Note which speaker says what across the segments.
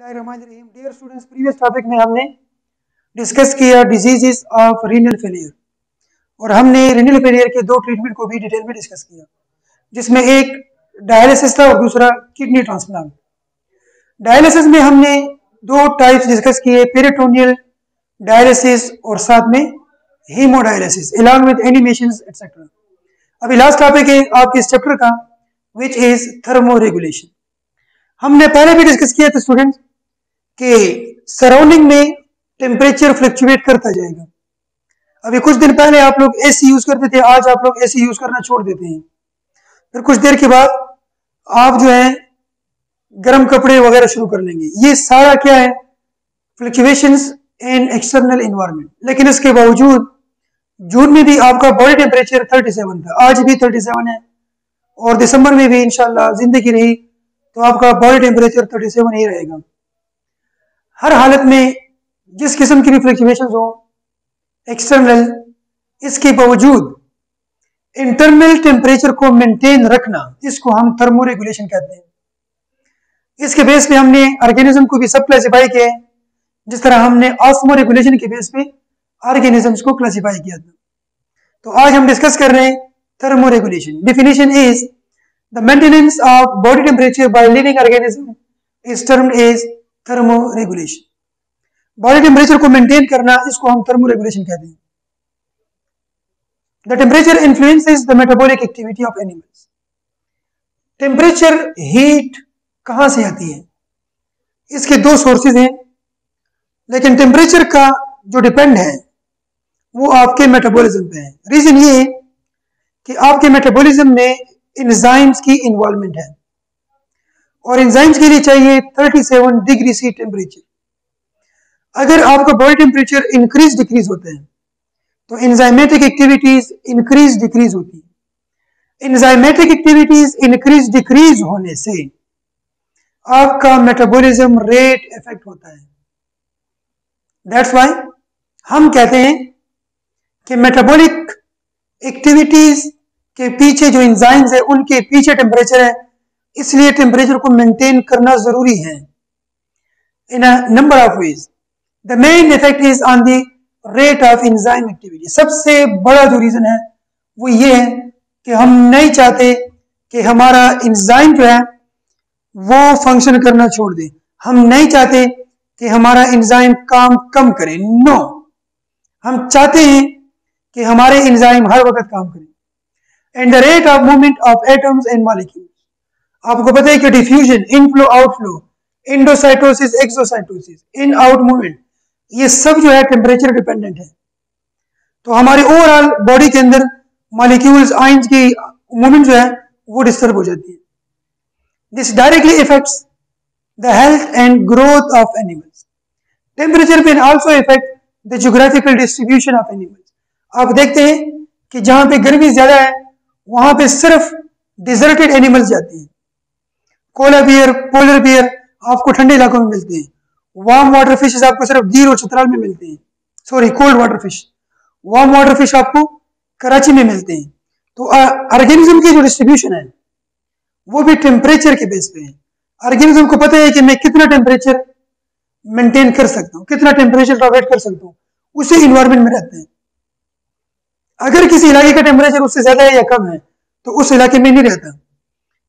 Speaker 1: Dear students, previous topic में हमने discuss किया डिजीजेस ऑफ रीनल फेलियर और हमने रीनल फेलियर के दो ट्रीटमेंट को भी डिटेल में डिस्कस किया, जिसमें एक डायलिसिस था और दूसरा किडनी ट्रांसप्लांट। डायलिसिस में हमने दो टाइप्स डिस्कस किए, पेरिटोनियल डायलिसिस और साथ में haemodialysis along with animations etcetera. अभी लास्ट टॉपिक है आपके इस चैप्टर का, विच इज थर्मोरेगुलेशन। हमने पहले भी डिस्कस किया था स्टूडेंट्स कि सराउंडिंग में टेम्परेचर फ्लक्चुएट करता जाएगा। अभी कुछ दिन पहले आप लोग एसी यूज करते थे, आज आप लोग एसी यूज करना छोड़ देते हैं। फिर कुछ देर के बाद आप जो है गर्म कपड़े वगैरह शुरू कर लेंगे। ये सारा क्या है? फ्लक्चुएशंस इन एक्सटर्नल एनवायरनमेंट। लेकिन इसके बावजूद जून में भी आपका बॉडी टेम्परेचर 37 था, आज भी 37 है और दिसंबर में भी इंशाल्लाह जिंदगी रही तो आपका बॉडी टेम्परेचर 37 ही रहेगा। हर हालत में जिस किस्म की भी फ्लक्चुएशंस हो एक्सटर्नल, इसके बावजूद इंटरनल टेम्परेचर को मेंटेन रखना, इसको हम थर्मोरेगुलेशन कहते हैं। इसके बेस पे हमने ऑर्गेनिज्म को भी सब क्लासिफाई किया है, जिस तरह हमने ऑस्मोरेगुलेशन के बेस पे ऑर्गेनिजम्स को क्लासिफाई किया था। तो आज हम डिस्कस कर रहे हैं thermoregulation. Definition is the maintenance of body temperature by living organism is termed as thermoregulation. Body temperature को मेंटेन करना, इसको हम थर्मोरेगुलेशन कहते हैं। The temperature influences the metabolic activity of animals. Temperature heat कहां से आती है? इसके दो सोर्सेज हैं, लेकिन टेम्परेचर का जो डिपेंड है वो आपके मेटाबॉलिज्म पे है। रीजन ये है कि आपके मेटाबॉलिज्म में एंजाइम्स की इन्वॉल्वमेंट है और एंजाइम्स के लिए चाहिए 37 डिग्री सी टेम्परेचर। अगर आपका बॉडी टेम्परेचर इंक्रीज डिक्रीज होता है तो एंजाइमेटिक एक्टिविटीज इंक्रीज डिक्रीज होती है। एंजाइमेटिक एक्टिविटीज इंक्रीज डिक्रीज होने से आपका मेटाबॉलिज्म रेट इफेक्ट होता है। दैट्स व्हाई हम कहते हैं कि मेटाबॉलिक एक्टिविटीज के पीछे जो एंजाइम्स है उनके पीछे टेम्परेचर है, इसलिए टेम्परेचर को मेंटेन करना जरूरी है in a number of ways. The main effect is on the rate of enzyme activity. सबसे बड़ा जो रीजन है वो ये है कि हम नहीं चाहते कि हमारा एंजाइम जो है वो फंक्शन करना छोड़ दे। हम नहीं चाहते कि हमारा एंजाइम काम कम करे। नो, हम चाहते हैं कि हमारे एंजाइम हर वक्त काम करें। And the rate of movement of atoms and molecules, आपको पता है कि diffusion, inflow, outflow, endocytosis, exocytosis, in out movement, ये सब जो है टेम्परेचर डिपेंडेंट है। तो हमारी ओवरऑल बॉडी के अंदर मॉलिक्यूल्स, आयंस की मूवमेंट जो है वो डिस्टर्ब हो जाती है। This directly effects the health and growth of animals. Temperature can also effect the geographical distribution of animals. आप देखते हैं कि जहां पे गर्मी ज्यादा है वहां पे सिर्फ डिजर्टेड एनिमल्स जाते हैं। कोला बियर, पोलर बियर आपको ठंडे इलाकों में मिलते हैं। वार्म वाटर फिशेस आपको सिर्फ दीर और चतराल में मिलते हैं। Sorry, cold water fish. Warm water fish आपको कराची में मिलते हैं। तो ऑर्गेनिज्म की जो डिस्ट्रीब्यूशन है वो भी टेम्परेचर के बेस पे है। ऑर्गेनिज्म को पता है कि मैं कितना टेम्परेचर मेंटेन कर सकता हूँ, कितना टेम्परेचर टॉलरेट कर सकता हूँ, उसी इन्वायरमेंट में रहते हैं। अगर किसी इलाके का टेम्परेचर उससे ज्यादा है या कम है तो उस इलाके में नहीं रहता।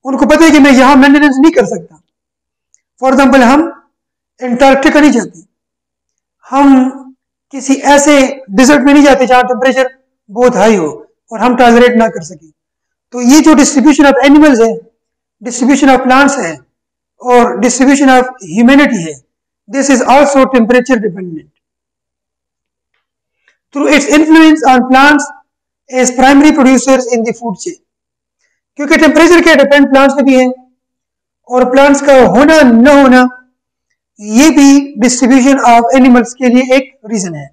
Speaker 1: उनको पता है कि मैं यहां मेंटेनेंस नहीं कर सकता। फॉर एग्जाम्पल, हम एंटार्क्टिका नहीं जाते, हम किसी ऐसे डिजर्ट में नहीं जाते जहां टेम्परेचर बहुत हाई हो और हम टॉलरेट ना कर सके। तो ये जो डिस्ट्रीब्यूशन ऑफ एनिमल्स है, डिस्ट्रीब्यूशन ऑफ प्लांट्स है और डिस्ट्रीब्यूशन ऑफ ह्यूमैनिटी है, this is also temperature dependent. Through its influence on plants as primary producers in the food chain. क्योंकि टेम्परेचर के डिपेंड प्लांट्स में भी है और प्लांट्स का होना न होना ये भी डिस्ट्रीब्यूशन ऑफ एनिमल्स के लिए एक रीजन है।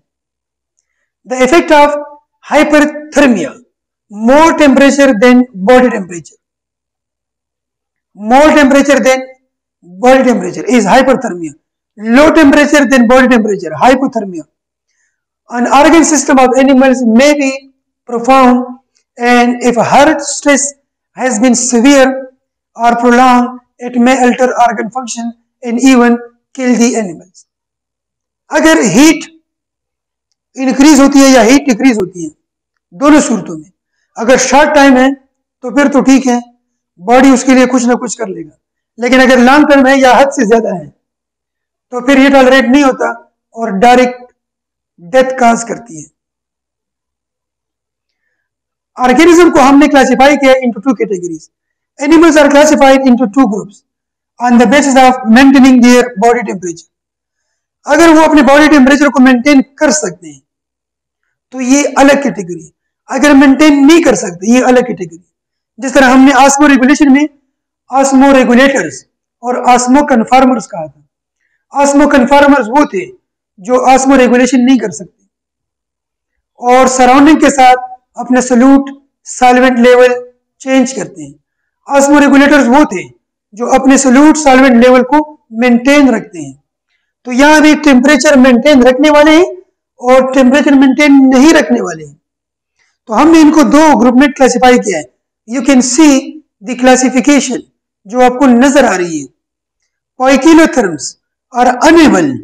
Speaker 1: The effect of hyperthermia, more temperature than body temperature, more temperature than body temperature is hyperthermia, low temperature than body temperature, hypothermia. An organ system of animals may be profound, and if heart stress has been severe or prolonged, it may alter organ function and even kill the animals. अगर heat increase होती है या heat decrease होती है, दोनों सूरतों में अगर शॉर्ट टाइम है तो फिर तो ठीक है, बॉडी उसके लिए कुछ ना कुछ कर लेगा, लेकिन अगर लॉन्ग टर्म है या हद से ज्यादा है तो फिर ये टॉलरेट नहीं होता और डायरेक्ट डेथ काज करती है। ऑर्गेनिज्म को हमने क्लासिफाई किया into two categories. Animals are classified into two groups on the basis of maintaining their body temperature. अगर वो अपने बॉडी टेम्परेचर को मेंटेन कर सकते हैं तो ये अलग कैटेगरी है, अगर मेंटेन नहीं कर सकते ये अलग कैटेगरी। जिस तरह हमने ऑस्मो रेगुलेशन में ऑस्मो रेगुलेटर्स और ऑस्मो कन्फॉर्मर्स कहा था। ऑस्मो कन्फॉर्मर्स वो थे जो ऑस्मो रेगुलेशन नहीं कर सकते और सराउंडिंग के साथ अपने सॉल्यूट सॉल्वेंट लेवल चेंज करते हैं। ऑस्मो रेगुलेटर्स वो थे जो अपने सॉल्यूट सॉल्वेंट लेवल को मेंटेन रखते हैं। तो यहां भी टेम्परेचर मेंटेन रखने वाले हैं और टेम्परेचर मेंटेन नहीं रखने वाले हैं। तो हमने इनको दो ग्रुप में क्लासिफाई किया है। You can see the classification जो आपको नजर आ रही है। Poikilotherms are unable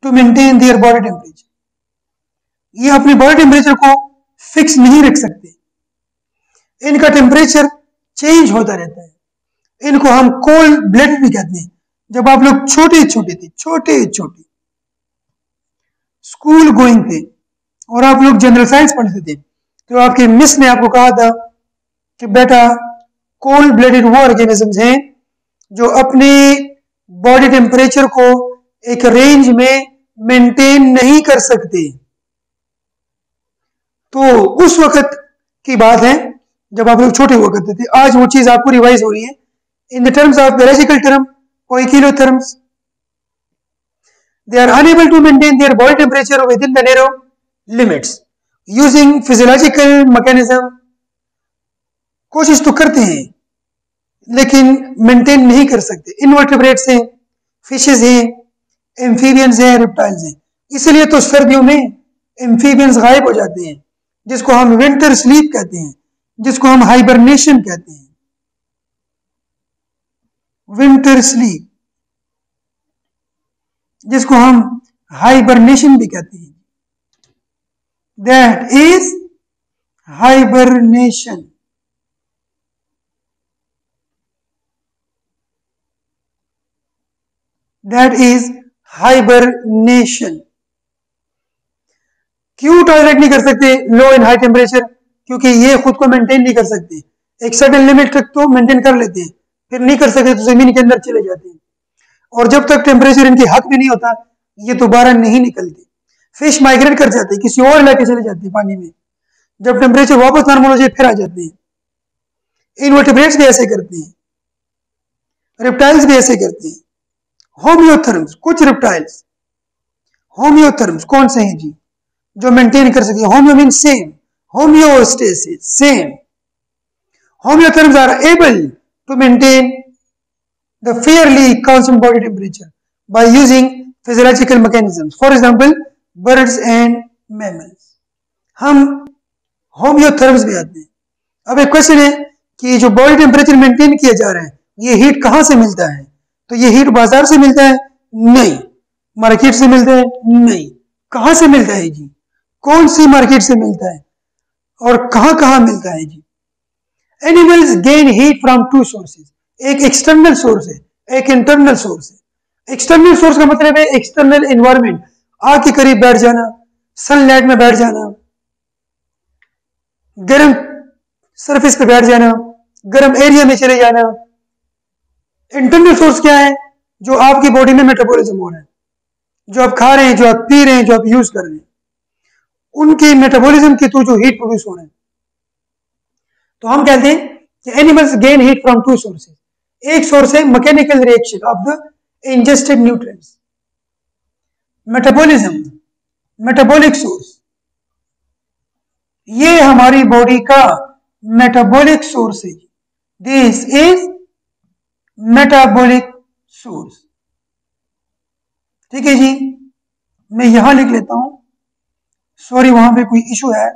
Speaker 1: to maintain their body temperature, ये अपनी बॉडी टेम्परेचर को फिक्स नहीं रख सकते, इनका टेम्परेचर चेंज होता रहता है। इनको हम कोल्ड ब्लडेड भी कहते हैं। जब आप लोग छोटे छोटे स्कूल गोइंग थे और आप लोग जनरल साइंस पढ़ते थे तो आपके मिस ने आपको कहा था कि बेटा कोल्ड ब्लडेड वो ऑर्गेनिजम्स हैं जो अपने बॉडी टेम्परेचर को एक रेंज में मेंटेन नहीं कर सकते। तो उस वक्त की बात है जब आप लोग छोटे हुआ करते थे। आज वो चीज आपको रिवाइज हो रही है in the terms of biological term poikilotherms. They are unable to maintain their body temperature within the narrow limits using physiological mechanism। कोशिश तो करते हैं लेकिन मेंटेन नहीं कर सकते। इनवर्टिब्रेट्स हैं, फिशेज हैं, एम्फीबियंस हैं, रेप्टाइल्स हैं। इसलिए तो सर्दियों में एम्फीबियंस गायब हो जाते हैं, जिसको हम विंटर स्लीप कहते हैं, जिसको हम हाइबरनेशन कहते हैं। विंटर स्लीप जिसको हम हाइबरनेशन भी कहते हैं, that is hibernation. That is hibernation. क्यों टॉलरेट नहीं कर सकते लो एंड हाई टेम्परेचर? क्योंकि ये खुद को मेंटेन नहीं कर सकते। एक सर्टेन लिमिट तक तो मेंटेन कर लेते हैं, फिर नहीं कर सकते तो जमीन के अंदर चले जाते हैं, और जब तक टेम्परेचर इनके हक में नहीं होता ये दोबारा नहीं निकलते। फिश माइग्रेट कर जाते हैं, किसी और इलाके चले जाते हैं पानी में, जब टेम्परेचर वापस नॉर्मल हो जाए फिर आ जाते हैं। इनवर्टिब्रेट्स भी ऐसे करते हैं, रेप्टाइल्स भी ऐसे करते हैं। होमियोथर्म्स, कुछ रेप्टाइल्स होमियोथर्म्स कौन से हैं जी जो मेंटेन कर सकते हैं? Homeo mean same, homeostasis same. Homeotherms are able to maintain the fairly constant body temperature by using physiological mechanisms, for example birds and mammals। हम होमियोथर्म्स में आते हैं। अब एक क्वेश्चन है कि जो बॉडी टेम्परेचर मेंटेन किया जा रहा है ये हीट कहां से मिलता है? तो ये हीट बाजार से मिलता है? नहीं। मार्केट से मिलता है? नहीं। कहां से मिलता है जी? कौन सी मार्केट से मिलता है और कहां कहां मिलता है जी? Animals gain heat from two sources, एक एक्सटर्नल सोर्स है, एक इंटरनल सोर्स है। एक्सटर्नल सोर्स का मतलब है एक्सटर्नल एनवायरनमेंट, आग के करीब बैठ जाना, सनलाइट में बैठ जाना, गर्म सरफेस पे बैठ जाना, गर्म एरिया में चले जाना। इंटरनल सोर्स क्या है? जो आपकी बॉडी में मेटाबॉलिज्म हो रहा है, जो आप खा रहे हैं, जो आप पी रहे हैं, जो आप यूज कर रहे हैं, उनके मेटाबॉलिज्म के थ्रू जो हीट प्रोड्यूस हो रहा है। तो हम कहते हैं कि animals gain heat from two sources. एक सोर्स है mechanical reaction of the ingested nutrients, metabolism, metabolic source. ये हमारी बॉडी का मेटाबॉलिक सोर्स है। This is metabolic source. ठीक है जी, मैं यहां लिख लेता हूं, सॉरी वहां पे कोई इशू है।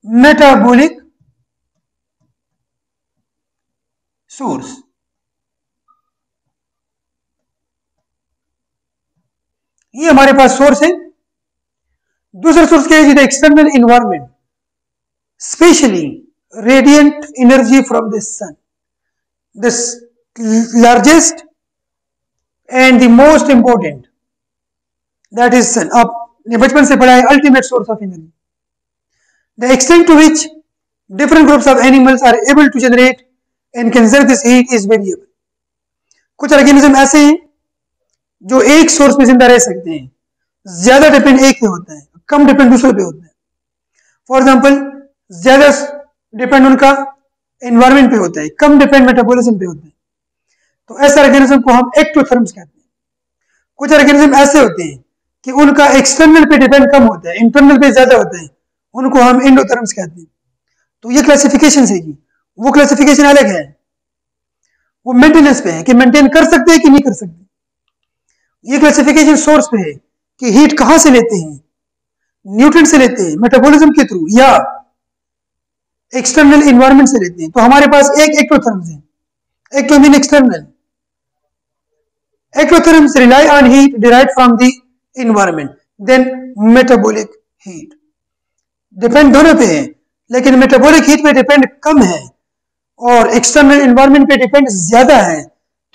Speaker 1: Metabolic source. ये हमारे पास सोर्स है। दूसरा सोर्स क्या है? The external environment, specially radiant energy from the sun, the largest and the most important that is sun. आपने बचपन से पढ़ा है ultimate source of energy. The extent to which different groups of animals are able to generate and conserve this heat is variable. कुछ organism ऐसे हैं जो एक सोर्स में जिंदा रह सकते हैं, ज्यादा डिपेंड एक पे होता है, कम डिपेंड दूसरे पे होता है। फॉर एग्जांपल, ज्यादा डिपेंड उनका एनवायरमेंट पे होता है, कम डिपेंड मेटाबॉलिज्म पे होता है। तो ऐसे ऑर्गेनिज्म को हम एक्टोथर्म्स कहते हैं। कुछ ऑर्गेनिज्म ऐसे होते हैं कि उनका एक्सटर्नल पे डिपेंड कम होता है, इंटरनल पे ज्यादा होता है, उनको हम एंडोथर्म्स कहते हैं। तो ये क्लासिफिकेशन है जी। वो क्लासिफिकेशन अलग है, वो मेंटेनेंस पे है कि मेंटेन कर सकते हैं कि नहीं कर सकते। ये क्लासिफिकेशन सोर्स पे है कि हीट कहां से लेते हैं, न्यूट्रिएंट से लेते हैं, मेटाबॉलिज्म के थ्रू, या एक्सटर्नल एनवायरनमेंट से लेते हैं। तो हमारे पास एक एक्टोथर्म्स है, ecto mean external. Ectotherms rely on heat derived from the environment, then metabolic heat depend दोनों पे है, लेकिन मेटाबॉलिक हीट पे डिपेंड कम है और एक्सटर्नल एनवायरनमेंट पे डिपेंड ज्यादा है।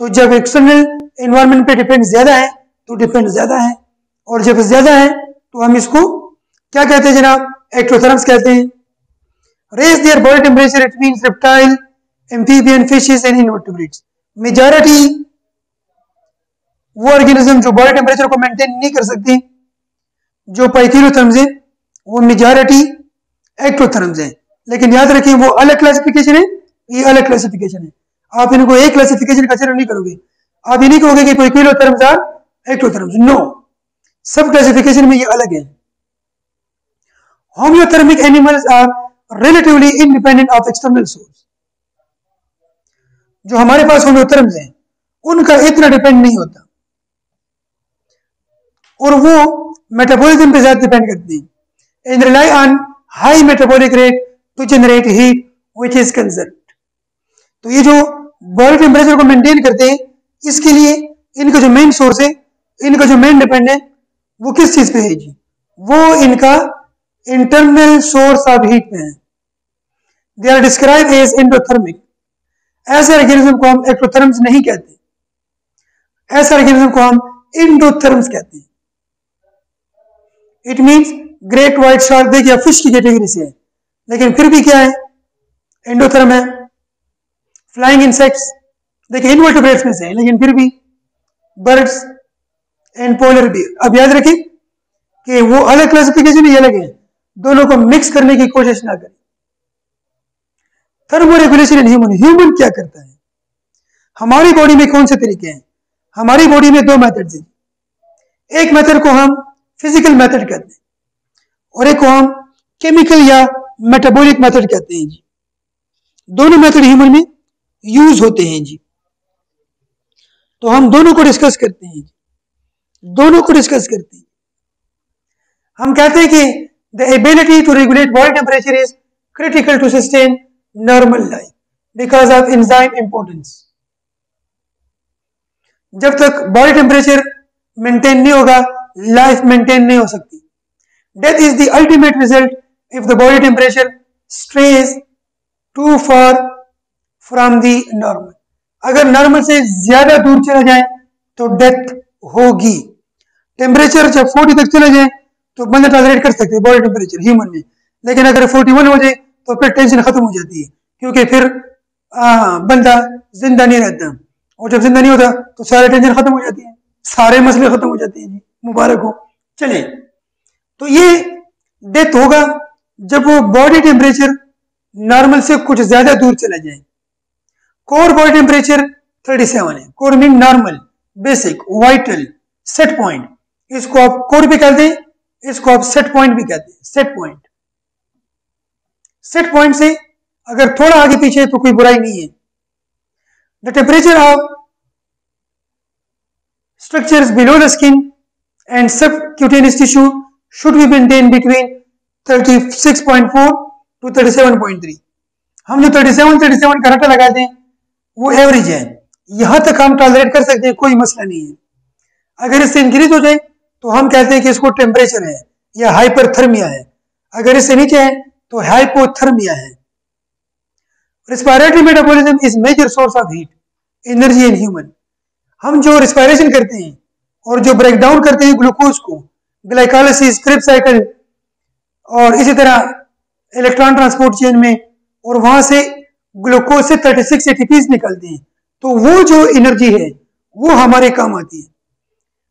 Speaker 1: तो जब एक्सटर्नल एनवायरनमेंट पे डिपेंड ज्यादा है तो डिपेंड ज्यादा है, और जब ज्यादा है तो हम इसको क्या कहते हैं जनाब? एक्टोथर्म्स कहते हैं। Raise their body temperature, it means reptile, amphibian, fishes and invertebrates. Majority वो ऑर्गेनिज्म जो बॉडी टेम्परेचर को मेंटेन नहीं कर सकते, जो पाइथियोथर्म्स है, वो मेजॉरिटी एक्टोथर्म्स हैं। लेकिन याद रखिए वो अलग क्लासिफिकेशन है, ये अलग क्लासिफिकेशन है। आप इनको एक क्लासिफिकेशन कंसीडर नहीं करोगे। आप ये नहीं कहोगे कि कोई किलोथर्म्स आर एक्टोथर्म्स, नो, सब क्लासिफिकेशन में ये अलग है। Homeothermic animals are relatively independent of external source. जो हमारे पास होम्योथर्म्स हैं उनका इतना डिपेंड नहीं होता, और वो मेटाबॉलिज्म पे ज्यादा डिपेंड करते हैं, and rely on high metabolic rate to generate heat which is conserved. तो ये जो बॉडी टेम्परेचर को मेंटेन करते हैं, इसके लिए इनका जो मेन सोर्स है, इनका जो मेन डिपेंड है, वो किस चीज पे है जी? वो इनका इंटरनल सोर्स ऑफ हीट पे है। They are describe as endothermic. ऐसे ऑर्गेनिज्म को हम एक्टोथर्म्स नहीं कहते, ऐसे ऑर्गेनिज्म को हम एंडोथर्म्स कहते हैं। It means great white shark देखिए फिश की कैटेगरी से है, लेकिन फिर भी क्या है? एंडोथर्म है। फ्लाइंग इंसेक्ट्स देखिए इनवर्टेब्रेट्स में से है, लेकिन फिर भी बर्ड्स एंड पोलर बियर। अब याद रखिए कि वो अलग क्लासिफिकेशन ही अलग है, दोनों को मिक्स करने की कोशिश ना करें। थर्मोरेगुलेशन इन ह्यूमन, ह्यूमन क्या करता है? हमारी बॉडी में कौन से तरीके हैं? हमारी बॉडी में दो मेथड्स हैं। एक मेथड को हम फिजिकल मेथड कहते हैं और एक को हम केमिकल या मेटाबॉलिक मेथड कहते हैं जी। दोनों मेथड ह्यूमन में यूज होते हैं जी। तो हम दोनों को डिस्कस करते हैं, दोनों को डिस्कस करते हैं। हम कहते हैं कि the ability to regulate body temperature is critical to sustain normal life because of enzyme importance. जब तक बॉडी टेम्परेचर मेंटेन नहीं होगा, लाइफ मेंटेन नहीं हो सकती। Death is the ultimate result if the body temperature strays too far from the normal. अगर normal से ज्यादा दूर चला जाए तो डेथ होगी। टेम्परेचर जब 40 तक चला जाए तो बंदा टॉलरेट कर सकते हैं बॉडी टेम्परेचर ह्यूमन में, लेकिन अगर 41 हो जाए तो फिर टेंशन खत्म हो जाती है, क्योंकि फिर बंदा जिंदा नहीं रहता, और जब जिंदा नहीं होता तो सारे टेंशन खत्म हो जाती है, सारे मसले खत्म हो जाते हैं जी। मुबारक हो। चले, तो ये डेथ होगा जब वो बॉडी टेम्परेचर नॉर्मल से कुछ ज्यादा दूर चला जाए। कोर बॉडी टेम्परेचर 37 है। Core mean normal, basic, vital, set point. इसको आप कोर भी कहते हैं, इसको आप सेट पॉइंट भी कहते हैं। सेट पॉइंट, सेट पॉइंट से अगर थोड़ा आगे पीछे तो कोई बुराई नहीं है। The temperature of structures below the skin and subcutaneous tissue should be maintain between 36.4 to 37.3। हम जो 37 का रटा लगाते हैं वो एवरेज है, यहां तक हम टॉलरेट कर सकते हैं, कोई मसला नहीं है। अगर इससे इंक्रीज हो जाए तो हम कहते हैं कि इसको टेम्परेचर है या हाइपरथर्मिया है। अगर इससे नीचे है तो हाइपोथर्मिया है। Respiratory metabolism is major source of heat energy in human. हम जो रेस्पिरेशन करते हैं और जो ब्रेक डाउन करते हैं ग्लूकोज को, ग्लाइकोलाइसिस, क्रेब्स साइकिल और इसी तरह इलेक्ट्रॉन ट्रांसपोर्ट चेन में, और वहां से ग्लूकोज से 36 एटीपीज निकलते हैं, तो वो जो एनर्जी है वो हमारे काम आती है।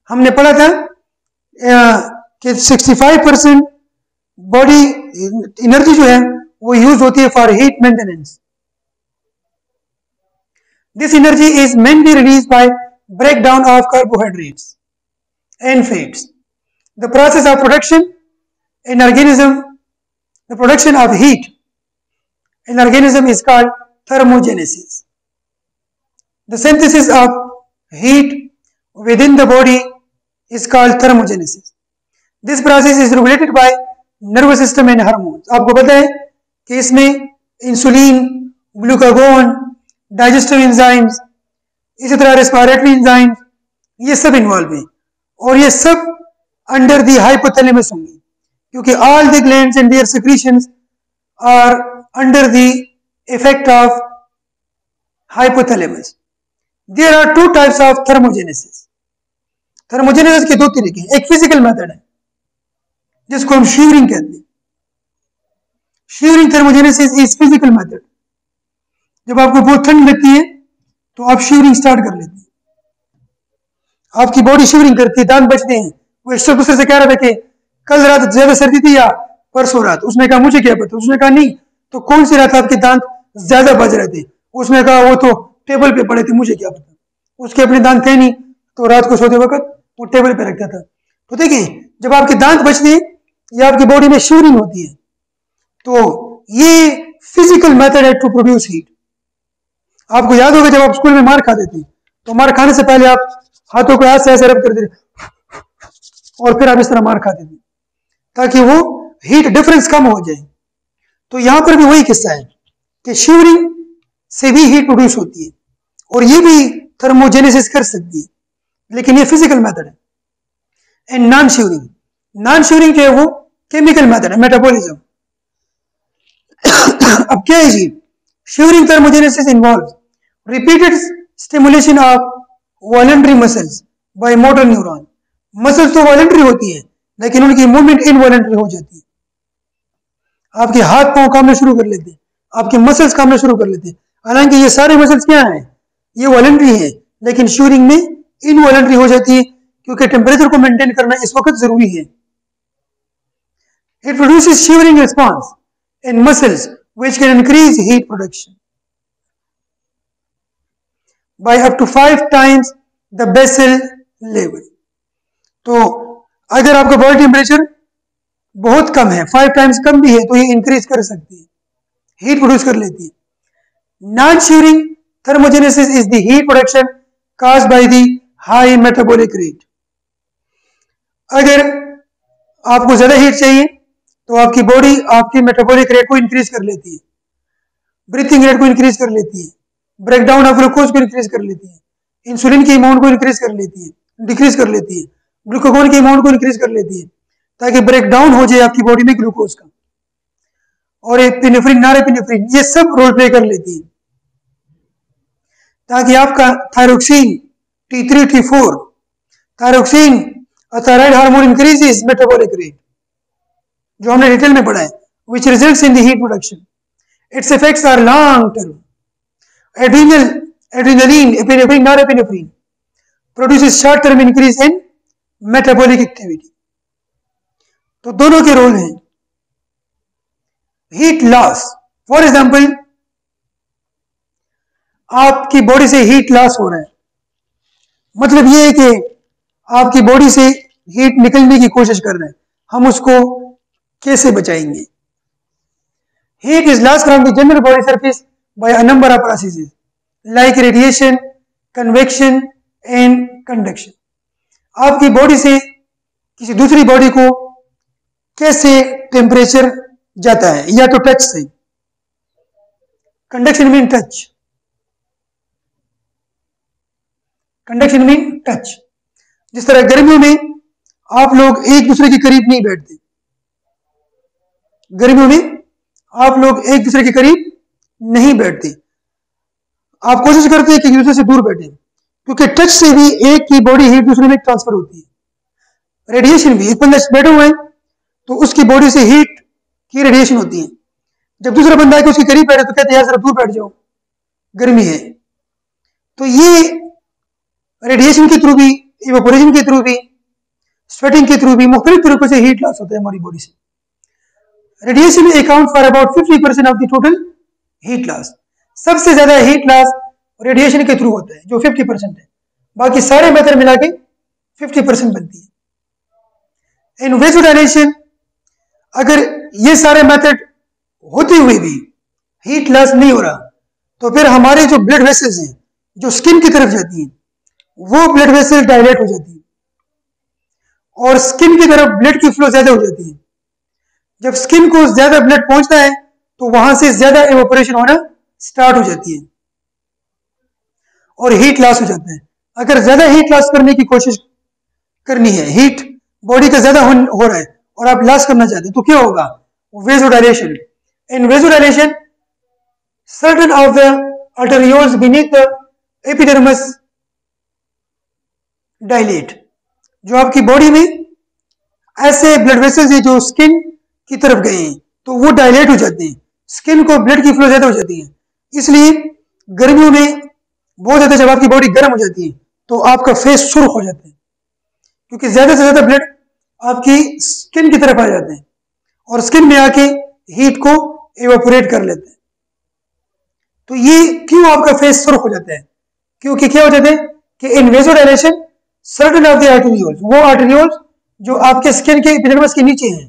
Speaker 1: हमने पढ़ा था कि 65% बॉडी एनर्जी जो है वो यूज होती है for heat maintenance. This energy is mainly release by breakdown of carbohydrates and fats. The process of production in organism, the production of heat in organism is called thermogenesis. The synthesis of heat within the body is called thermogenesis. This process is regulated by nervous system and hormones. आपको पता है कि इसमें insulin, glucagon, digestive enzymes, इसी तरह respiratory enzyme, ये सब involve हैं और ये सब अंडर द हाइपोथैलेमस होंगे, क्योंकि all the glands and their secretions are under the effect of hypothalamus. There are two types of thermogenesis. Thermogenesis के दो तरीके हैं। एक फिजिकल मेथड है जिसको हम शिवरिंग कहते हैं। Shivering thermogenesis is physical method. जब आपको बहुत ठंड लगती है तो आप शिवरिंग स्टार्ट कर लेते हैं, आपकी बॉडी शिवरिंग करती है, दांत बचते हैं। वो एक दूसरे से कह रहा था कि कल रात ज्यादा सर्दी थी या परसों रात। उसने कहा मुझे क्या पता। उसने कहा नहीं, तो कौन सी रात आपके दांत ज्यादा बज रहे थे? उसने कहा वो तो टेबल पे पड़े थे, मुझे क्या पता। उसके अपने दांत थे नहीं, तो रात को सोते वक्त वो टेबल पे रखता था। तो देखिए, जब आपके दांत बचते हैं या आपकी बॉडी में शिवरिंग होती है, तो ये फिजिकल मेथड है टू प्रोड्यूस हीट। आपको याद होगा जब आप स्कूल में मार खाते थे, तो मार खाने से पहले आप हाथों को ऐसे ऐसे रब करते थे और फिर आप इस तरह मार खाते थे ताकि वो हीट डिफरेंस कम हो जाए। तो यहां पर भी वही किस्सा है कि शिवरिंग से भी हीट प्रोड्यूस होती है और ये भी थर्मोजेनेसिस कर सकती है, लेकिन ये फिजिकल मेथड है। And non shivering, non shivering जो है वो केमिकल मेथड है, मेटाबॉलिज्म। अब क्या है जी? Shivering thermogenesis involves repeated stimulation of voluntary muscles by motor neuron. Muscles तो voluntary होती है, लेकिन उनकी मूवमेंट इनवॉलंटरी हो जाती है। आपके हाथ पांव कामना शुरू कर लेते हैं, आपके मसल्स कामना शुरू कर लेते हैं। हालांकि ये सारे मसल्स क्या हैं? ये वॉलंटरी है, लेकिन शिवरिंग में इनवॉलंटरी हो जाती है, क्योंकि टेम्परेचर को मेंटेन करना इस वक्त जरूरी है। It produces shivering response in muscles which can increase heat production by up to 5 times the basal level. तो अगर आपका बॉडी टेम्परेचर बहुत कम है, 5 टाइम्स कम भी है, तो ये इंक्रीज कर सकती है, हीट प्रोड्यूस कर लेती है। Non shivering thermogenesis is the heat production caused by the high metabolic rate. अगर आपको ज्यादा हीट चाहिए तो आपकी बॉडी आपकी मेटाबॉलिक रेट को इंक्रीज कर लेती है, ब्रीथिंग रेट को इंक्रीज कर लेती है, ब्रेकडाउन ऑफ ग्लूकोज को इंक्रीज कर लेती है, इंसुलिन की अमाउंट को इंक्रीज कर लेती है, डिक्रीज कर लेती है, ग्लूकागोन की अमाउंट को इंक्रीज कर लेती है, ताकि ब्रेकडाउन हो जाए आपकी बॉडी में ग्लूकोज का। और एपिनेफ्रिन, नॉरएपिनेफ्रिन, ये सब रोल प्ले कर लेती है, ताकि आपका थायरोक्सिन, T3, T4, थायरोक्सिन और thyroid hormone increases metabolic rate, जो हमने डिटेल में पढ़ा है, which results in the heat production. Its effects are long term. Adrenaline, epinephrine, norepinephrine produces short term increase in metabolic activity. तो दोनों के role हैं। हीट लॉस, फॉर एग्जाम्पल, आपकी बॉडी से हीट लॉस हो रहा है, मतलब ये है कि आपकी बॉडी से हीट निकलने की कोशिश कर रहे हैं, हम उसको कैसे बचाएंगे? Heat is lost from the general body surface by a number of processes like radiation, convection and conduction. आपकी बॉडी से किसी दूसरी बॉडी को कैसे टेम्परेचर जाता है? या तो टच से, conduction mean touch, conduction mean touch. जिस तरह गर्मियों में आप लोग एक दूसरे के करीब नहीं बैठते। गर्मियों में आप लोग एक दूसरे के करीब नहीं बैठते, आप कोशिश करते हैं कि एक दूसरे से दूर बैठे, क्योंकि टच से भी एक की बॉडी हीट दूसरे में ट्रांसफर होती है। रेडिएशन भी, एक बंदा बैठे हुए हैं तो उसकी बॉडी से हीट की रेडिएशन होती है, जब दूसरा बंदा आके उसके करीब बैठे तो कहते हैं यार जरा दूर बैठ जाओ, गर्मी है। तो ये रेडिएशन के थ्रू भी, इवेपोरेशन के थ्रू भी, स्वेटिंग के थ्रू भी मुख्तलिफ तरीकों से हीट लॉस होता है हमारी बॉडी से। Radiation account for about 50% of the total heat loss. सबसे ज्यादा हीट लॉस रेडिएशन के थ्रू होता है जो 50% है, बाकी सारे मेथड मिला के 50% बनती है। इन वेसोडाइलेशन अगर ये सारे मेथड होते हुए भी हीट लॉस नहीं हो रहा तो फिर हमारे जो ब्लड वेसल्स हैं जो स्किन की तरफ जाती हैं वो ब्लड वेसल डायलेट हो जाती है और स्किन की तरफ ब्लड की फ्लो ज्यादा हो जाती है। जब स्किन को ज्यादा ब्लड पहुंचता है तो वहां से ज्यादा इवेपोरेशन होना स्टार्ट हो जाती है और हीट लॉस हो जाता है। अगर ज्यादा हीट लॉस करने की कोशिश करनी है, हीट बॉडी का ज्यादा हो रहा है और आप लॉस करना चाहते हैं तो क्या होगा? Vasodilation. In vasodilation certain of the arterioles beneath the epidermis dilate. जो आपकी बॉडी में ऐसे ब्लड वेसल्स हैं जो स्किन की तरफ गए हैं तो वो डायलेट हो जाते हैं, स्किन को ब्लड की फ्लो ज्यादा हो जाती है। इसलिए गर्मियों में बहुत ज्यादा जब आपकी बॉडी गर्म हो जाती है तो आपका फेस सुर्ख हो जाता है, क्योंकि ज्यादा से ज्यादा ब्लड आपकी स्किन की तरफ आ जाते हैं और स्किन में आके हीट को इवेपोरेट कर लेते हैं। तो ये क्यों आपका फेस सुर्ख हो जाता है? क्योंकि क्या हो जाता है कि in vasodilation certain of the arterioles, वो आर्टेरियोल्स जो आपके स्किन के एपिडर्मिस के नीचे हैं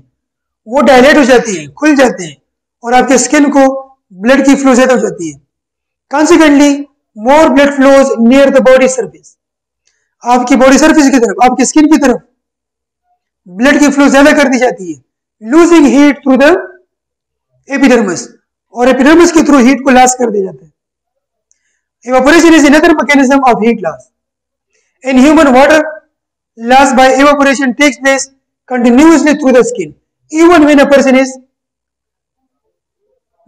Speaker 1: वो डायलेट हो जाती है, खुल जाते हैं और आपके स्किन को ब्लड की फ्लो ज्यादा हो जाती है। Consequently more blood flows near the body surface. आपकी बॉडी सरफेस की तरफ, आपकी स्किन की तरफ ब्लड की फ्लो ज्यादा कर दी जाती है, losing heat through the epidermis, और एपिडर्मिस के थ्रू हीट को लॉस कर दिया जाता है। Evaporation is another mechanism of heat loss. In human water loss by evaporation takes place continuously through the skin even when a person is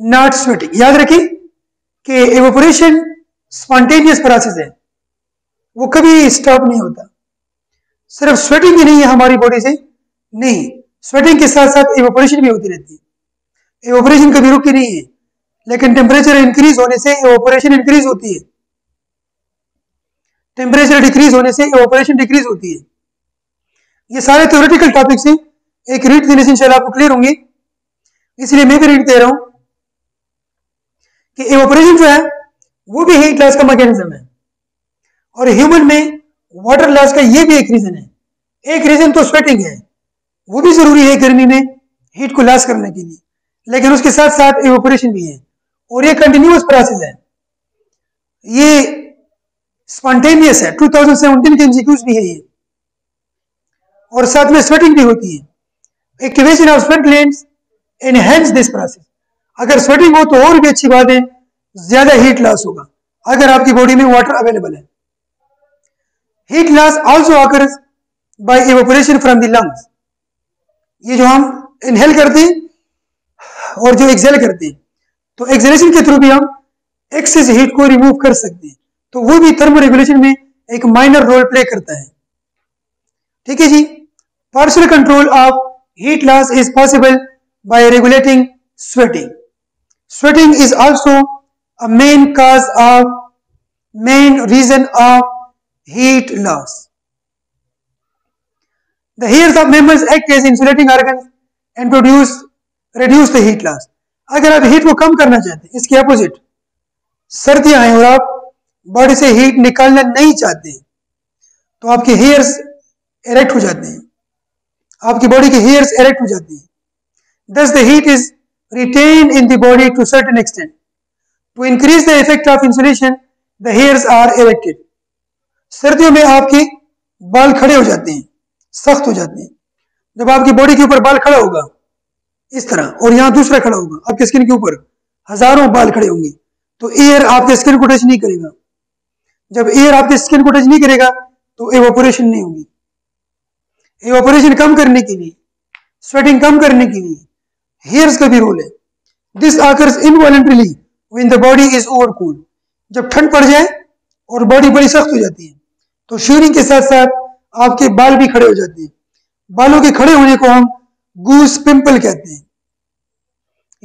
Speaker 1: not sweating। याद रखिए कि evaporation spontaneous process है, वो कभी स्टॉप नहीं होता। सिर्फ स्वेटिंग ही नहीं है हमारी बॉडी से, नहीं, स्वेटिंग के साथ साथ evaporation भी होती रहती है। evaporation कभी रुकती नहीं है, लेकिन टेम्परेचर इंक्रीज होने से evaporation इंक्रीज होती है, टेम्परेचर डिक्रीज होने से evaporation डिक्रीज होती है। ये सारे थ्योरेटिकल टॉपिक्स हैं, एक रीड देने से इंशाल्लाह आपको क्लियर होंगे, इसलिए मैं भी रीड दे रहा हूं कि इवेपोरेशन जो है वो भी हीट लॉस का मैकेनिज्म है और ह्यूमन में वाटर लॉस का ये भी एक रीजन है। एक रीजन तो स्वेटिंग है, वो भी जरूरी है गर्मी में हीट को लॉस करने के लिए, लेकिन उसके साथ साथ इवेपोरेशन भी है और ये कंटिन्यूअस प्रोसेस है, ये स्पॉन्टेनियस है। 2017 के एमसीक्यूज भी है ये, और साथ में स्वेटिंग भी होती है। Activation of sweat glands enhance this process. अगर स्वेटिंग हो तो और भी अच्छी बात है, ज्यादा हीट लॉस होगा अगर आपकी बॉडी में वाटर अवेलेबल है। Heat loss also occurs by evaporation from the lungs. ये जो हम इनहेल करते हैं और जो एक्सहेल करते हैं, तो एक्सहेलेशन के थ्रू भी हम एक्सेस हीट को रिमूव कर सकते हैं, तो वो भी थर्मो रेगुलेशन में एक माइनर रोल प्ले करता है। ठीक है जी। Partial control of heat loss is possible by regulating sweating. Sweating is also a main reason of heat loss. The hairs of mammals act as insulating organs and reduce the heat loss. अगर आप heat को कम करना चाहते हैं, इसके opposite सर्दियां हैं और आप बॉडी से हीट निकालना नहीं चाहते, तो आपके हेयर्स इरेक्ट हो जाते हैं, आपकी बॉडी के हेयर्स इरेक्ट हो जाती है। Thus the heat is retained in the body to certain extent. To increase the effect of insulation, the hairs are erected. सर्दियों में आपके बाल खड़े हो जाते हैं, सख्त हो जाते हैं। जब आपकी बॉडी के ऊपर बाल खड़ा होगा इस तरह, और यहाँ दूसरा खड़ा होगा, आपके स्किन के ऊपर हजारों बाल खड़े होंगे, तो एयर आपके स्किन को टच नहीं करेगा। जब एयर आपके स्किन को टच नहीं करेगा तो एवापोरेशन नहीं होगी। इवेपोरेशन कम करने के लिए, स्वेटिंग कम करने के लिए हेयर्स का भी रोल है। This occurs involuntarily when the body is over cooled. जब ठंड पड़ जाए और बॉडी बड़ी सख्त हो जाती है तो शीयरिंग के साथ साथ आपके बाल भी खड़े हो जाते हैं। बालों के खड़े होने को हम गूस पिंपल कहते हैं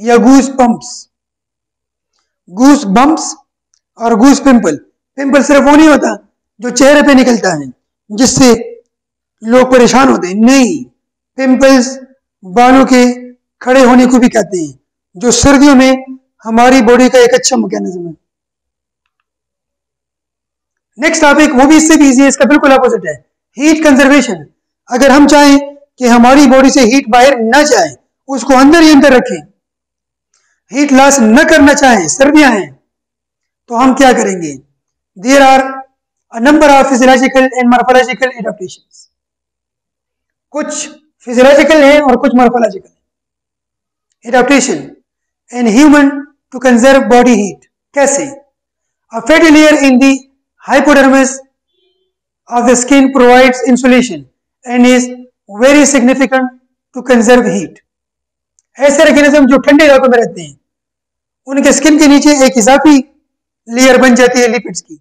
Speaker 1: या गूस बम्प्स। गूस बम्प्स और गूस पिंपल, पिंपल सिर्फ वो नहीं होता जो चेहरे पे निकलता है जिससे लोग परेशान होते हैं, नहीं, पिंपल्स बालों के खड़े होने को भी कहते हैं, जो सर्दियों में हमारी बॉडी का एक अच्छा मैकेनिज्म है। नेक्स्ट टॉपिक वो भी इससे भी इजी है, इसका बिल्कुल अपोजिट है, हीट कंजर्वेशन। अगर हम चाहें कि हमारी बॉडी से हीट बाहर न जाए, उसको अंदर ही अंदर रखें, हीट लॉस न करना चाहें, सर्दियां हैं, तो हम क्या करेंगे? There are a number of physiological and morphological adaptations. कुछ फिजियोलॉजिकल है और कुछ morphological adaptation in human to conserve body heat. कैसे? A fatty layer in the hypodermis of the skin provides insulation and is very significant to conserve heat. ऐसे organism जो ठंडे इलाकों में रहते हैं उनके स्किन के नीचे एक इजाफी लेयर बन जाती है लिपिड्स की,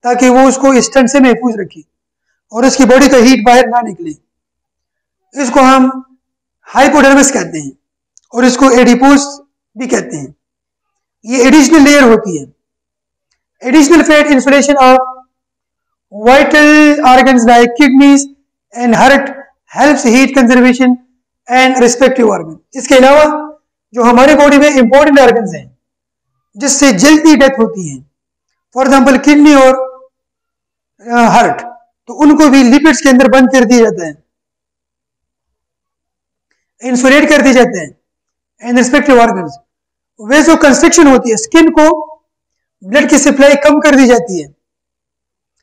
Speaker 1: ताकि वो उसको इस ठंड से महफूज रखे और उसकी बॉडी का हीट बाहर ना निकले। इसको हम हाइपोडर्मिस कहते हैं और इसको एडिपोस भी कहते हैं। ये एडिशनल लेयर होती है। Additional fat insulation of vital organs like kidneys and heart helps heat conservation and respective organ. इसके अलावा जो हमारी बॉडी में इंपॉर्टेंट ऑर्गन्स हैं जिससे जल्दी डेथ होती है, फॉर एग्जाम्पल किडनी और हार्ट, तो उनको भी लिपिड्स के अंदर बंद कर दिया जाता है, इंसुलेट कर दिए जाते हैं। एंड रिस्पेक्टिव ऑर्गन्स, वेसो कंस्ट्रिक्शन होती है, स्किन को ब्लड की सप्लाई कम कर दी जाती है,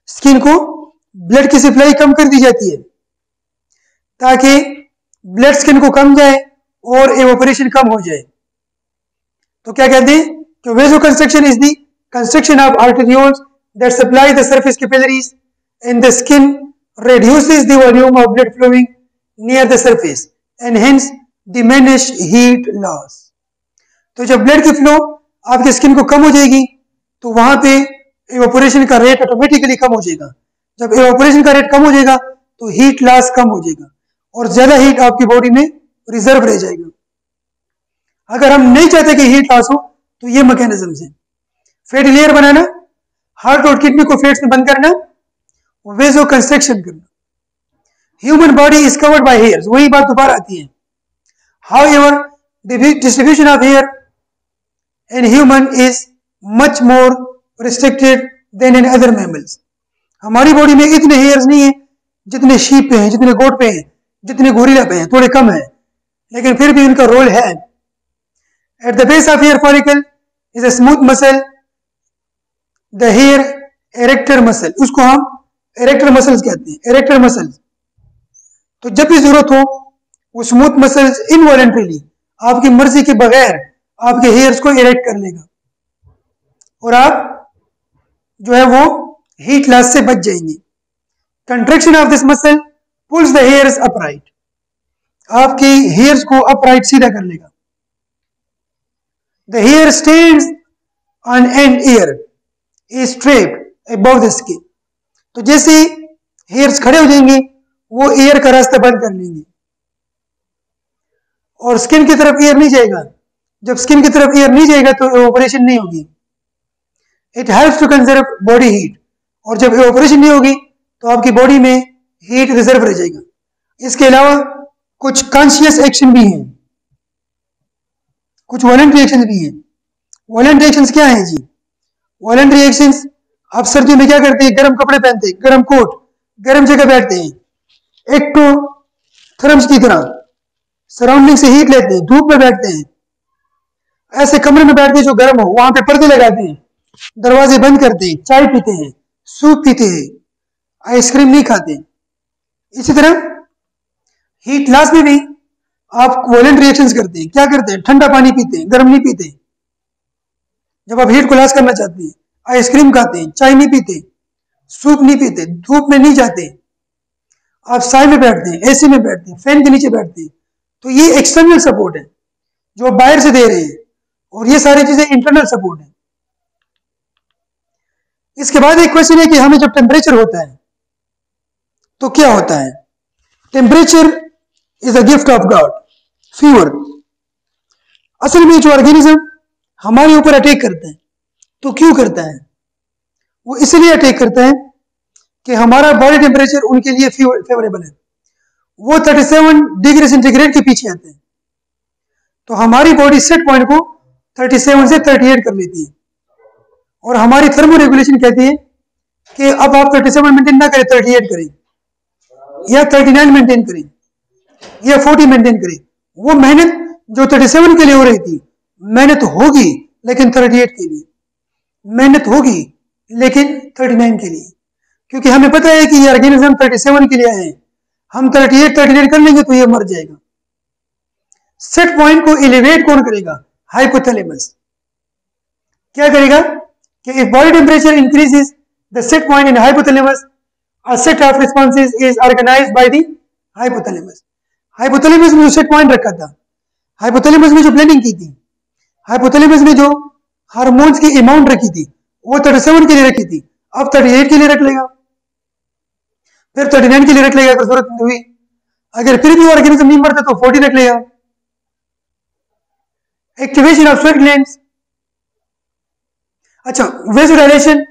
Speaker 1: स्किन को ब्लड की सप्लाई कम कर दी जाती है ताकि ब्लड स्किन को कम जाए और एवापोरेशन कम हो जाए। तो क्या कहते हैं कि vaso construction is the construction of arterioles that supply the surface capillaries in the skin, reduces the volume of blood flowing near the surface and hence diminish heat loss. तो जब ब्लड की फ्लो आपकी skin को कम हो जाएगी तो वहां पे इवेपोरेशन का रेट ऑटोमेटिकली कम हो जाएगा। जब इवेपोरेशन का रेट कम हो जाएगा तो हीट लॉस कम हो जाएगा और ज्यादा हीट आपकी बॉडी में रिजर्व रह जाएगा। अगर हम नहीं चाहते कि हीट लॉस हो तो ये मैकेनिज्म है, फैटी लेयर बनाना, हार्ट और किडनी को फैट्स में बंद करना, वेसो कंस्ट्रक्शन करना। Human body is covered by hairs, वही बात दोबारा आती है। However distribution of here in human is much more restricted than in other mammals. हमारी बॉडी में इतने हेयर्स नहीं है जितने शीप पे हैं, जितने गोट पे हैं, जितने गोरिल्ला पे हैं, थोड़े कम है, लेकिन फिर भी उनका रोल है। At the base of hair follicle is a smooth muscle, the hair erector muscle. उसको हम erector muscles कहते हैं, erector muscles. तो जब भी जरूरत हो वो स्मूथ मसल्स इनवॉलंटरीली आपकी मर्जी के बगैर आपके हेयर्स को इरेक्ट कर लेगा और आप जो है वो हीट लॉस से बच जाएंगे। Contraction of this muscle pulls the hairs upright, आपकी हेयर्स को अपराइट सीधा कर लेगा। The hair stands on end air is trapped above the skin. तो जैसे हेयर्स खड़े हो जाएंगे वो एयर का रास्ता बंद कर लेंगे और स्किन की तरफ एयर नहीं जाएगा। जब स्किन की तरफ एयर नहीं जाएगा तो इवेपोरेशन नहीं होगी। It helps to conserve body heat, और जब इवेपोरेशन नहीं होगी तो आपकी बॉडी में हीट रिजर्व रह जाएगा। इसके अलावा कुछ कॉन्शियस एक्शन भी हैं, कुछ वॉलंटरी एक्शन भी हैं। वॉलंटरी एक्शन क्या है जी? वॉलंटरी एक्शन, आप सर्दियों में क्या करते हैं? गर्म कपड़े पहनते हैं, गर्म कोट, गर्म जगह बैठते हैं, एक तो थर्म्स की तरह सराउंडिंग से हीट लेते हैं, धूप में बैठते हैं, ऐसे कमरे में बैठते हैं जो गर्म हो, वहां पे पर्दे लगाते हैं, दरवाजे बंद करते हैं, चाय पीते हैं, सूप पीते हैं, आइसक्रीम नहीं खाते। इसी तरह हीट लॉस में भी आप वॉलंटरी रिएक्शंस करते हैं। क्या करते हैं? ठंडा पानी पीते हैं, गर्म नहीं पीते। जब आप हीट को लॉस करना चाहते हैं, आइसक्रीम खाते हैं, चाय नहीं पीते, सूप नहीं पीते, धूप में नहीं जाते, आप साए में बैठते हैं, एसी में बैठते हैं, फैन के नीचे बैठते हैं, तो ये एक्सटर्नल सपोर्ट है जो आप बाहर से दे रहे हैं, और ये सारी चीजें इंटरनल सपोर्ट है। इसके बाद एक क्वेश्चन है कि हमें जब टेम्परेचर होता है तो क्या होता है? Temperature is a gift of God. Fever, असल में जो ऑर्गेनिज्म हमारे ऊपर अटैक करते हैं तो क्यों करता है? वो इसलिए अटैक करता है कि हमारा बॉडी टेम्परेचर उनके लिए फेवरेबल है। वो 37 डिग्री सेंटीग्रेड के पीछे आते हैं, तो हमारी बॉडी सेट पॉइंट को 37 से 38 कर लेती है, और हमारी थर्मो रेगुलेशन कहती है कि अब आप 37 मेंटेन ना करें, 38 करें, या 39 मेंटेन करें, या 40 मेंटेन करें। वो मेहनत जो 37 के लिए हो रही थी, मेहनत होगी लेकिन 38 के लिए, मेहनत होगी लेकिन 39 के लिए, क्योंकि हमें पता है कि ये ऑर्गेनिज्म 37 के लिए आए हैं, हम 38 कर लेंगे तो ये मर जाएगा। सेट पॉइंट को एलिवेट कौन करेगा? हाइपोथैलेमस। क्या करेगा कि if body temperature increases the set point in hypothalamus, a set of responses is organised by the hypothalamus. Hypothalamus में जो सेट पॉइंट रखा था, हाइपोथैलेमस में जो प्लानिंग की थी, हाइपोथैलेमस में जो हार्मोन्स की अमाउंट रखी थी, वो 37 के लिए रखी थी, अब 38 के लिए रख लेगा, फिर 39 के लिए रख लेगा अगर जरूरत हुई। अगर फिर भी ऑर्गेनिज्म नहीं मरता तो 40 रख लेगा। Activation of sweat glands. अच्छा, vasodilation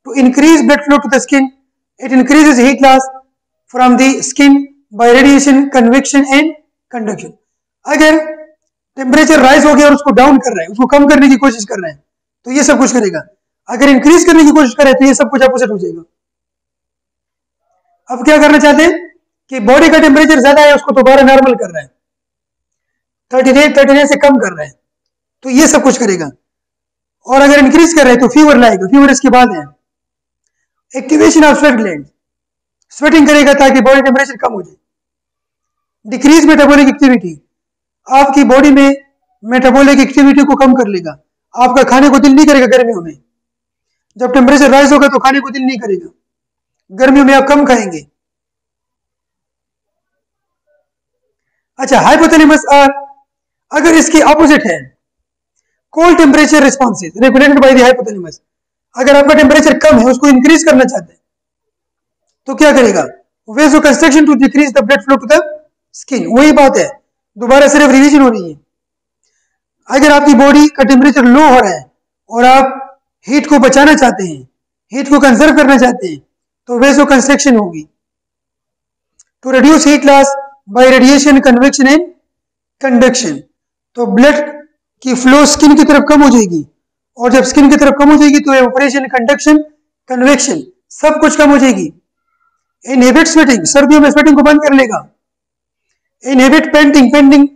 Speaker 1: to increase blood flow to the skin, it increases heat loss from the skin by radiation, convection and conduction. अगर टेम्परेचर राइज हो गया और उसको डाउन कर रहा है, उसको कम करने की कोशिश कर रहे हैं, तो ये सब कुछ करेगा। अगर इंक्रीज करने की कोशिश करे तो ये सब कुछ अपोजिट हो जाएगा। अब क्या करना चाहते हैं कि बॉडी का टेम्परेचर ज्यादा है, उसको दोबारा नॉर्मल कर रहा है, 39 से कम कर रहा है, तो ये सब कुछ करेगा। और अगर इंक्रीज कर रहे हैं तो फीवर लाएगा। फीवर इसके बाद है। Activation of sweat gland, sweating करेगा ताकि बॉडी टेम्परेचर कम हो जाए। डिक्रीज मेटाबॉलिक एक्टिविटी, आपकी बॉडी में मेटाबॉलिक एक्टिविटी को कम कर लेगा। आपका खाने को दिल नहीं करेगा गर्मियों में, जब टेम्परेचर राइज होगा तो खाने को दिल नहीं करेगा, गर्मियों में आप कम खाएंगे। अच्छा, हाइपोथैलेमस अगर इसके ऑपोजिट है, cold temperature responses regulated by the hypothalamus. अगर आपका टेम्परेचर कम है, उसको इंक्रीज करना चाहते हैं, तो क्या करेगा? Vaso construction to decrease the blood flow to the skin. वही बात है, दोबारा सिर्फ रिवीजन हो रही है। अगर आपकी बॉडी का टेम्परेचर लो हो रहा है और आप हीट को बचाना चाहते हैं, हीट को कंजर्व करना चाहते हैं, तो वेसो कंस्ट्रक्शन होगी। To reduce heat loss by radiation, convection and conduction, तो ब्लड की फ्लो स्किन की तरफ कम हो जाएगी, और जब स्किन की तरफ कम हो जाएगी तो एवापोरेशन, कंडक्शन, कन्वेक्शन सब कुछ कम हो जाएगी। इनहिबिट स्वेटिंग, सर्दियों में स्वेटिंग को बंद कर लेगा। इनहिबिट पेंटिंग, पेंटिंग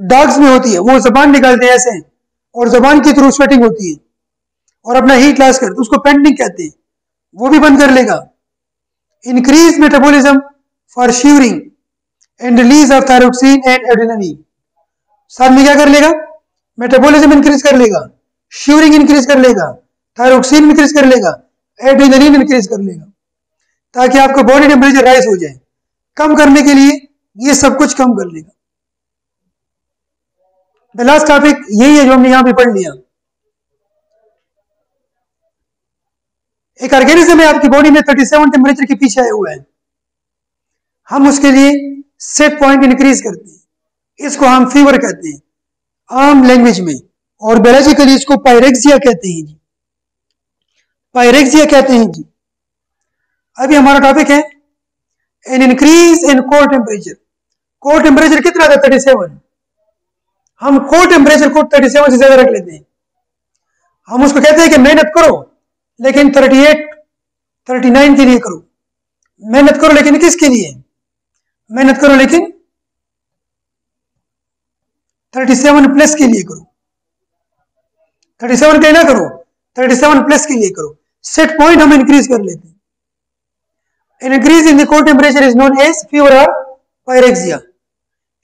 Speaker 1: डॉग्स में होती है, वो जबान निकालते हैं ऐसे, और जबान के थ्रू स्वेटिंग होती है और अपना हीट लॉस करते, उसको पेंटिंग कहते हैं, वो भी बंद कर लेगा। Increase metabolism for shivering and release of thyroxine and adrenaline. साथ में क्या कर लेगा? मेटाबॉलिज्म इंक्रीज कर लेगा, शिवरिंग इंक्रीज कर लेगा, थायरोक्सिन इंक्रीज कर लेगा, एड्रेनलिन इंक्रीज कर लेगा, ताकि आपका बॉडी टेम्परेचर राइज हो जाए। कम करने के लिए ये सब कुछ कम कर लेगा। द लास्ट टॉपिक यही है जो हमने यहां पे पढ़ लिया। एक ऑर्गेनिज्म है आपकी बॉडी में 37 टेम्परेचर के पीछे आया हुआ है, हम उसके लिए सेट पॉइंट इंक्रीज करते हैं, इसको हम फीवर कहते हैं आम लैंग्वेज में, और बायोलॉजिकली इसको पायरेक्सिया कहते हैं जी, पायरेक्सिया कहते हैं जी। अभी हमारा टॉपिक है an increase in core temperature. Core temperature कितना था? 37। हम कोर टेम्परेचर को 37 से ज्यादा रख लेते हैं, हम उसको कहते हैं कि मेहनत करो लेकिन 38, 39 के लिए करो। मेहनत करो लेकिन किसके लिए? मेहनत करो लेकिन 37 प्लस के लिए करो, 37 के लिए ना करो, 37 प्लस के लिए करो। सेट पॉइंट हम इंक्रीज कर लेते हैं। An increase in the core temperature is known as fever or pyrexia.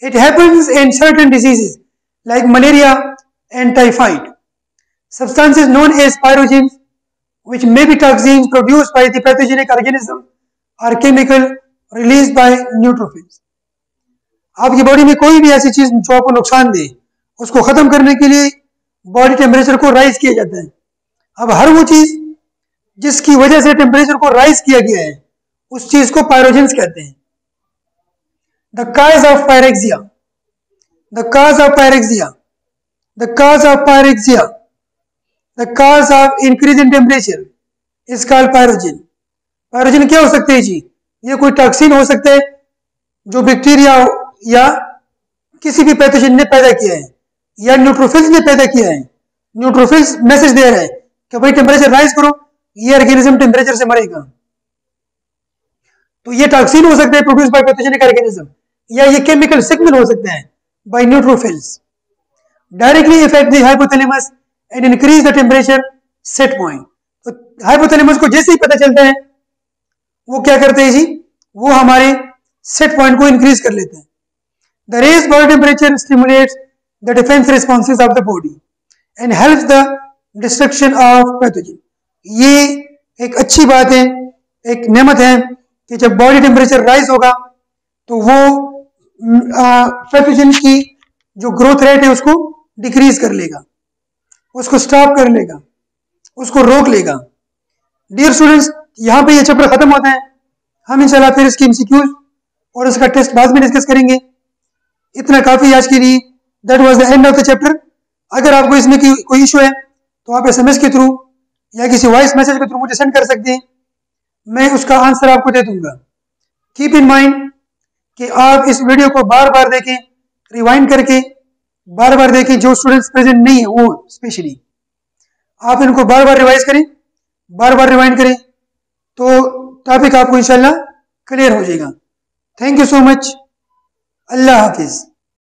Speaker 1: It happens in certain diseases like malaria and typhoid. Substances known as pyrogens, which may be toxins produced by the pathogenic organism, or chemical release by neutrophils. आपकी body में कोई भी ऐसी चीज जो आपको नुकसान दे, उसको खत्म करने के लिए बॉडी टेम्परेचर को राइज किया जाता है। अब हर वो चीज जिसकी वजह से टेम्परेचर को राइज किया गया है, उस चीज को पायरोजेंस कहते हैं। The cause of pyrexia, the cause of pyrexia, the cause of pyrexia, the cause of increase in temperature is called pyrogen. Pyrogen क्या हो सकते हैं जी? ये कोई टॉक्सिन हो सकता है जो बैक्टीरिया या किसी भी पैथोजन ने पैदा किया है, या न्यूट्रोफिल्स ने पैदा किया है। न्यूट्रोफिल्स मैसेज दे रहे हैं कि भाई टेम्परेचर राइज करो, ये ऑर्गेनिज्म टेम्परेचर से मरेगा। तो ये टॉक्सिन हो सकते हैं प्रोड्यूस बाय पैथोजेनिक ऑर्गेनिज्म, या ये केमिकल सिग्नल हो सकते हैं by neutrophils. Directly effect the hypothalamus and increase the temperature set point. तो हाइपोथैलेमस को जैसे ही पता चलता है, वो क्या करते हैं जी? वो हमारे सेट पॉइंट को इंक्रीज कर लेते हैं। The raise body temperature stimulates the defence responses of the body and helps the destruction of pathogen. ये एक अच्छी बात है, एक नेमत है कि जब बॉडी टेम्परेचर राइज होगा तो वो पैथोजन की जो ग्रोथ रेट है उसको डिक्रीज कर लेगा, उसको स्टॉप कर लेगा, उसको रोक लेगा। डियर स्टूडेंट्स, यहाँ पे ये चैप्टर खत्म होता है। हम इंशाल्लाह फिर इसकी एमसीक्यूज और इसका टेस्ट बाद में डिस्कस करेंगे। इतना काफी आज के लिए। That was the end of the chapter. अगर आपको इसमें कोई इशू है तो आप एसएमएस के थ्रू या किसी वॉइस मैसेज के थ्रू मुझे सेंड कर सकते हैं, मैं उसका आंसर आपको दे दूंगा। कीप इन माइंड कि आप इस वीडियो को बार बार देखें, रिवाइंड करके बार बार देखें। जो स्टूडेंट्स प्रेजेंट नहीं है वो स्पेशली आप इनको बार बार रिवाइज करें, बार बार रिवाइंड करें, तो टॉपिक आपको इंशाल्लाह क्लियर हो जाएगा। Thank you so much. Allah Hafiz.